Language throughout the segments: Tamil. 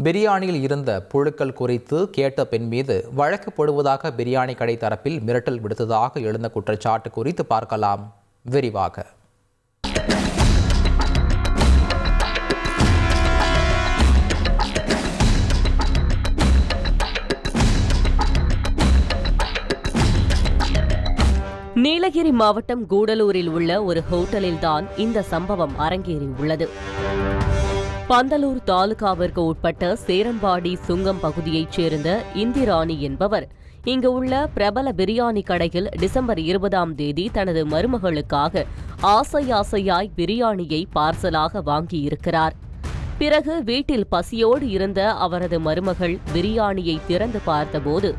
பிரியாணியில் இருந்த புழுக்கள் குறித்து கேட்ட பெண் மீது வழக்கு போடுவதாக பிரியாணி கடை தரப்பில் மிரட்டல் விடுத்ததாக எழுந்த குற்றச்சாட்டு குறித்து பார்க்கலாம் விரிவாக. நீலகிரி மாவட்டம் கூடலூரில் உள்ள ஒரு ஹோட்டலில்தான் இந்த சம்பவம் அரங்கேறியுள்ளது. பந்தலூர் தாலுகாவிற்கு உட்பட்ட சேரன்பாடி சுங்கம் பகுதியைச் சேர்ந்த இந்திராணி என்பவர் இங்கு உள்ள பிரபல பிரியாணி கடையில் டிசம்பர் 20ஆம் தேதி தனது மருமகளுக்காக ஆசையாய் பிரியாணியை பார்சலாக வாங்கியிருக்கிறார். பிறகு வீட்டில் பசியோடு இருந்த அவரது மருமகள் பிரியாணியை திறந்து பார்த்தபோது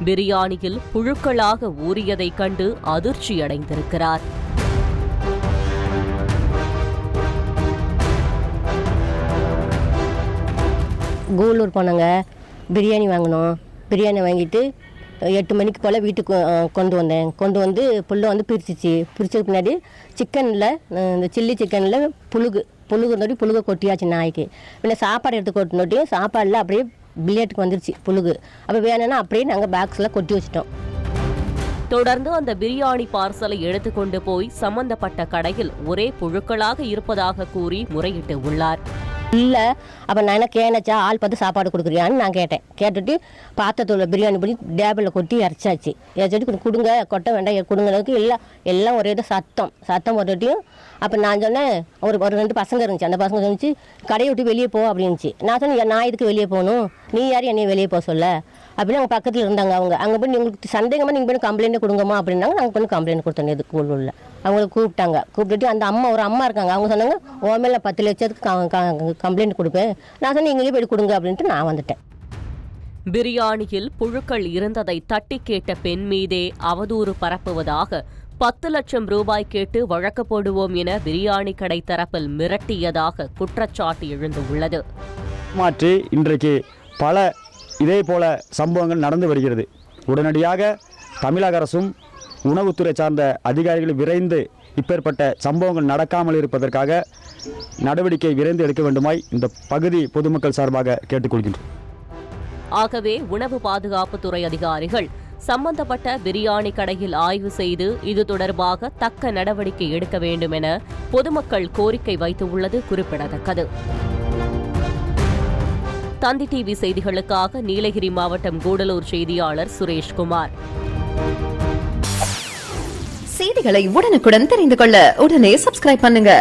பிரியாணியில் புழுக்களாக ஊறியதைக் கண்டு அதிர்ச்சியடைந்திருக்கிறார். கூடலூர் போனாங்க, பிரியாணி வாங்கினோம். பிரியாணி வாங்கிட்டு 8 மணிக்கு போல் வீட்டுக்கு கொண்டு வந்து புல்லை வந்து பிரிச்சதுக்கு பின்னாடி சிக்கனில் இந்த சில்லி சிக்கனில் புழுகு கொட்டியாச்சு நாய்க்கு. பின்ன சாப்பாடு எடுத்து கொட்டினோட்டியும் சாப்பாடில் அப்படியே பிளேட்டுக்கு வந்துருச்சு புழுகு. அப்போ வேணும்னா அப்படியே நாங்கள் பாக்ஸில் கொட்டி வச்சிட்டோம். தொடர்ந்து அந்த பிரியாணி பார்சலை எடுத்துக்கொண்டு போய் சம்பந்தப்பட்ட கடையில் ஒரே புழுக்களாக இருப்பதாக கூறி முறையிட்டு உள்ளார். இல்லை, அப்போ நான் என்ன கேனச்சா ஆள் பார்த்து சாப்பாடு கொடுக்குறியான்னு நான் கேட்டேன். கேட்டுட்டு பாத்திரத்தோட பிரியாணி பண்ணி டேபிளில் கொட்டி இறச்சாச்சு. இறச்சிட்டு கொடுங்க, கொட்ட வேண்டாம் கொடுங்களுக்கு எல்லாம் ஒரே சத்தம் போட்டுட்டையும். அப்போ நான் சொன்னேன், ஒரு 2 பசங்க இருந்துச்சு. அந்த பசங்க இருந்துச்சு, கடையை விட்டு வெளியே போ அப்படின்னுச்சு. நான் சொன்னேன், நான் இதுக்கு வெளியே போகணும், நீ யார் என்னையை வெளியே போக சொல்ல அப்படின்னு. அவங்க பக்கத்தில் இருந்தாங்க. அங்கே போய் உங்களுக்கு சந்தேகமாக நீங்கள் போய் கம்ப்ளைண்ட் கொடுங்கம்மா அப்படின்னாங்க. நாங்கள் போய் கம்ப்ளைண்ட் கொடுத்தோம். இது கூடலூரில் அவங்கள கூப்பிட்டுட்டு அந்த ஒரு அம்மா இருக்காங்க. அவங்க சொன்னாங்க, ஓ மேலே 10 லட்சத்துக்கு கம்ப்ளைண்ட் கொடுப்பேன். நான் சொன்னேன், நீங்களே போய் கொடுங்க அப்படின்ட்டு நான் வந்துட்டேன். பிரியாணியில் புழுக்கள் இருந்ததை தட்டி கேட்ட பெண் மீதே அவதூறு பரப்புவதாக 10 லட்சம் ரூபாய் கேட்டு வழக்கு போடுவோம் என பிரியாணி கடை தரப்பில் மிரட்டியதாக குற்றச்சாட்டு எழுந்துள்ளது. மாற்றி இன்றைக்கு பல இதே போல சம்பவங்கள் நடந்து வருகிறது. உடனடியாக தமிழக அரசும் உணவுத்துறை சார்ந்த அதிகாரிகள் விரைந்து இப்பேற்பட்ட சம்பவங்கள் நடக்காமல் இருப்பதற்காக நடவடிக்கை விரைந்து எடுக்க வேண்டுமாய் இந்த பகுதி பொதுமக்கள் சார்பாக கேட்டுக்கொள்கின்றோம். ஆகவே உணவு பாதுகாப்புத்துறை அதிகாரிகள் சம்பந்தப்பட்ட பிரியாணி கடையில் ஆய்வு செய்து இது தொடர்பாக தக்க நடவடிக்கை எடுக்க வேண்டும் என பொதுமக்கள் கோரிக்கை வைத்துள்ளது குறிப்பிடத்தக்கது. தந்தி டிவி செய்திகளுக்காக நீலகிரி மாவட்டம் கூடலூர் செய்தியாளர் சுரேஷ்குமார். செய்திகளை உடனுக்குடன் தெரிந்து கொள்ள உடனே சப்ஸ்கிரைப் பண்ணுங்க.